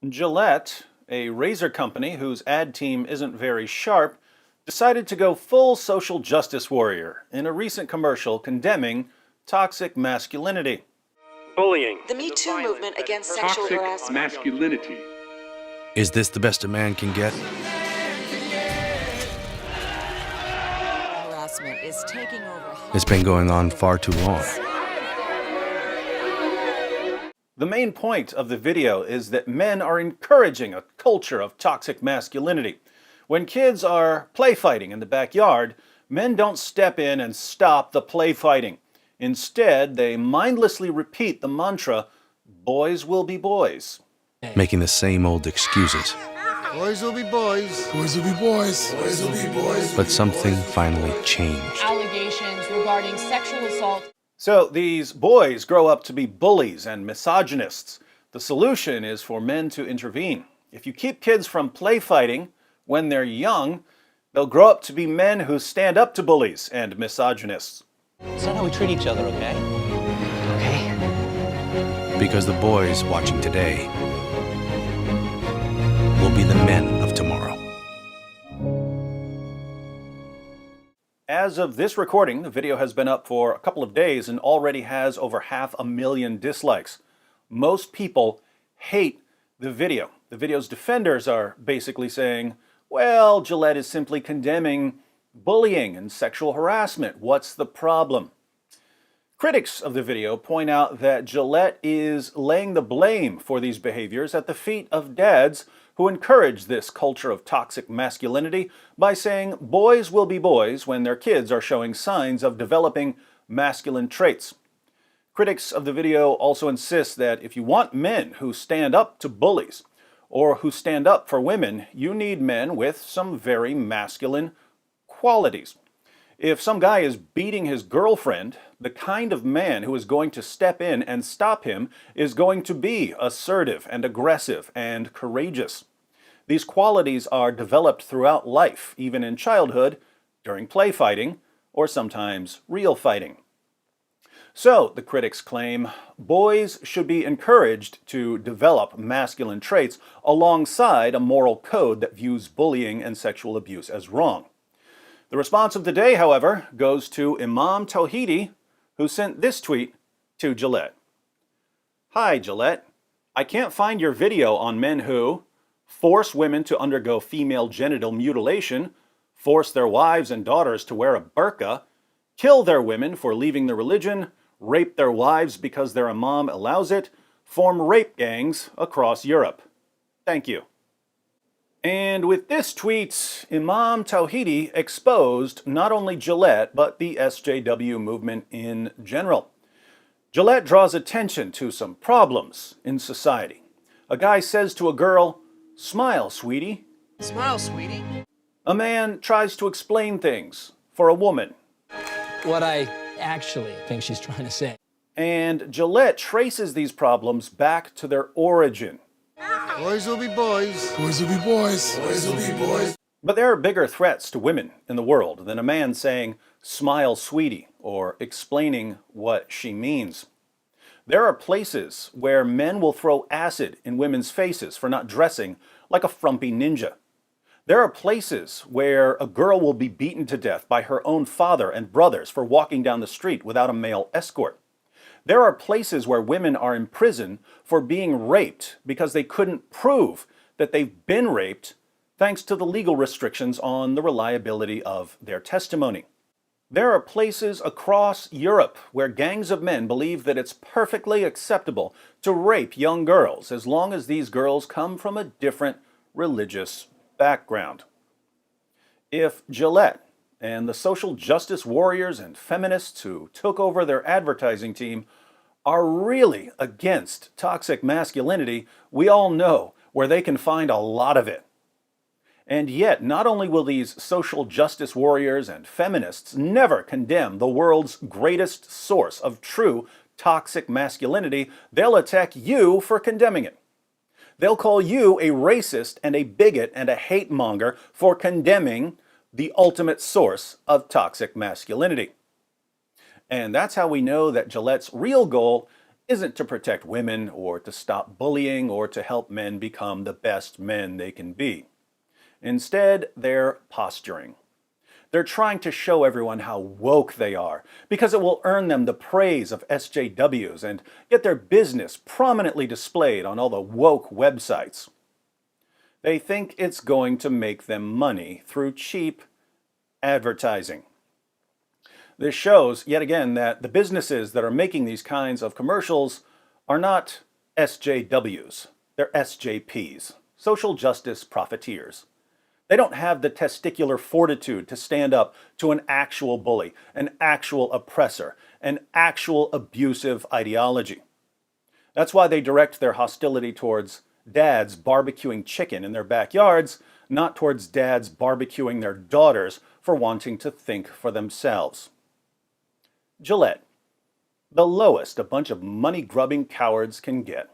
Gillette, a razor company whose ad team isn't very sharp, decided to go full social justice warrior in a recent commercial condemning toxic masculinity. Bullying. The Me Too movement against sexual harassment. Toxic masculinity. Is this the best a man can get? Harassment is taking over. It's been going on far too long. The main point of the video is that men are encouraging a culture of toxic masculinity. When kids are play fighting in the backyard, men don't step in and stop the play fighting. Instead, they mindlessly repeat the mantra, "Boys will be boys." Making the same old excuses. Boys will be boys. Boys will be boys. Boys will be boys. But something finally changed. Allegations regarding sexual assault. So these boys grow up to be bullies and misogynists. The solution is for men to intervene. If you keep kids from play fighting when they're young, they'll grow up to be men who stand up to bullies and misogynists. It's not how we treat each other, okay? Okay. Because the boys watching today will be the men of tomorrow. As of this recording, the video has been up for a couple of days and already has over 500,000 dislikes. Most people hate the video. The video's defenders are basically saying, well, Gillette is simply condemning bullying and sexual harassment. What's the problem? Critics of the video point out that Gillette is laying the blame for these behaviors at the feet of dads who encourage this culture of toxic masculinity by saying boys will be boys when their kids are showing signs of developing masculine traits. Critics of the video also insist that if you want men who stand up to bullies or who stand up for women, you need men with some very masculine qualities. If some guy is beating his girlfriend, the kind of man who is going to step in and stop him is going to be assertive and aggressive and courageous. These qualities are developed throughout life, even in childhood, during play fighting, or sometimes real fighting. So, the critics claim, boys should be encouraged to develop masculine traits alongside a moral code that views bullying and sexual abuse as wrong. The response of the day, however, goes to Imam Tawhidi, who sent this tweet to Gillette. Hi, Gillette. I can't find your video on men who force women to undergo female genital mutilation, force their wives and daughters to wear a burqa, kill their women for leaving the religion, rape their wives because their imam allows it, form rape gangs across Europe. Thank you. And with this tweet, Imam Tawhidi exposed not only Gillette, but the SJW movement in general. Gillette draws attention to some problems in society. A guy says to a girl, "Smile, sweetie." Smile, sweetie. A man tries to explain things for a woman. What I actually think she's trying to say. And Gillette traces these problems back to their origin. Boys will be boys. Boys will be boys. Boys will be boys. But there are bigger threats to women in the world than a man saying, "Smile, sweetie," or explaining what she means. There are places where men will throw acid in women's faces for not dressing like a frumpy ninja. There are places where a girl will be beaten to death by her own father and brothers for walking down the street without a male escort. There are places where women are in prison for being raped because they couldn't prove that they've been raped thanks to the legal restrictions on the reliability of their testimony. There are places across Europe where gangs of men believe that it's perfectly acceptable to rape young girls as long as these girls come from a different religious background. If Gillette and the social justice warriors and feminists who took over their advertising team are really against toxic masculinity, we all know where they can find a lot of it. And yet, not only will these social justice warriors and feminists never condemn the world's greatest source of true toxic masculinity, they'll attack you for condemning it. They'll call you a racist and a bigot and a hate monger for condemning the ultimate source of toxic masculinity. And that's how we know that Gillette's real goal isn't to protect women or to stop bullying or to help men become the best men they can be. Instead, they're posturing. They're trying to show everyone how woke they are because it will earn them the praise of SJWs and get their business prominently displayed on all the woke websites. They think it's going to make them money through cheap advertising. This shows, yet again, that the businesses that are making these kinds of commercials are not SJWs, they're SJPs, social justice profiteers. They don't have the testicular fortitude to stand up to an actual bully, an actual oppressor, an actual abusive ideology. That's why they direct their hostility towards dads barbecuing chicken in their backyards, not towards dads barbecuing their daughters for wanting to think for themselves. Gillette, the lowest a bunch of money-grubbing cowards can get.